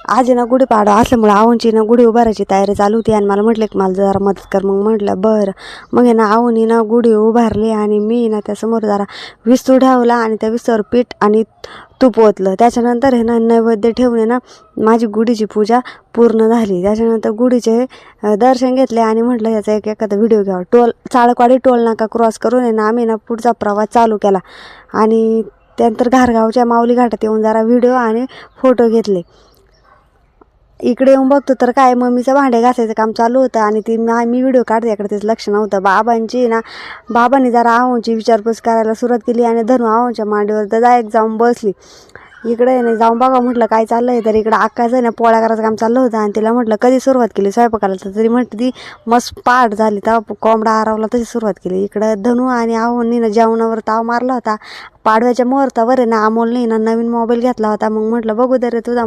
आज ना गुढीपाडवा असल्यामुळे आऊंची ना गुढी उभारायची तयारी चालू होती आणि मला म्हटलं की मला जरा मदत कर. मग म्हटलं बरं. मग आहे ना आऊनी ना गुढी उभारली आणि मी ना त्यासमोर जरा विस्तू ठेवला आणि त्या विस्तूवर पीठ आणि तूप ओतलं. त्याच्यानंतर आहे ना नैवेद्य ठेवून ना माझी गुढीची पूजा पूर्ण झाली. त्याच्यानंतर गुढीचे दर्शन घेतले आणि म्हटलं याचा एखादा व्हिडिओ घ्यावा. चाळकवाडी टोल नाका क्रॉस करून आहे ना आम्ही ना पुढचा प्रवास चालू केला आणि त्यानंतर घारगावच्या माऊली घाटात येऊन जरा व्हिडिओ आणि फोटो घेतले. इकडे येऊन बघतो तर काय मम्मीचं भांडे घासायचं काम चालू होतं आणि मी व्हिडिओ काढते याकडे त्याचं लक्ष नव्हतं. बाबांनी जरा आऊंची विचारपूस करायला सुरुवात केली आणि धनू आऊंच्या मांडीवर तर डायरेक्ट जाऊन बसली. इकडे नाही जाऊन बघा म्हटलं काय चाललं आहे. तर इकडं आकाचं ना पोळ्या करायचं काम चाललं होतं आणि तिला म्हटलं कधी सुरुवात केली स्वयंपाकाला. तर तरी म्हटलं ती मस्त पाठ झाली तेव्हा कोंबडा आरवला तशी सुरुवात केली. इकडं धनू आणि आऊंनी ना जेवणावर ताव मारला होता. पाडव्याच्या मुहूर्तावर आहे ना अमोलने ना नवीन मोबाईल घेतला होता. मग म्हटलं बघू दे रे तुझा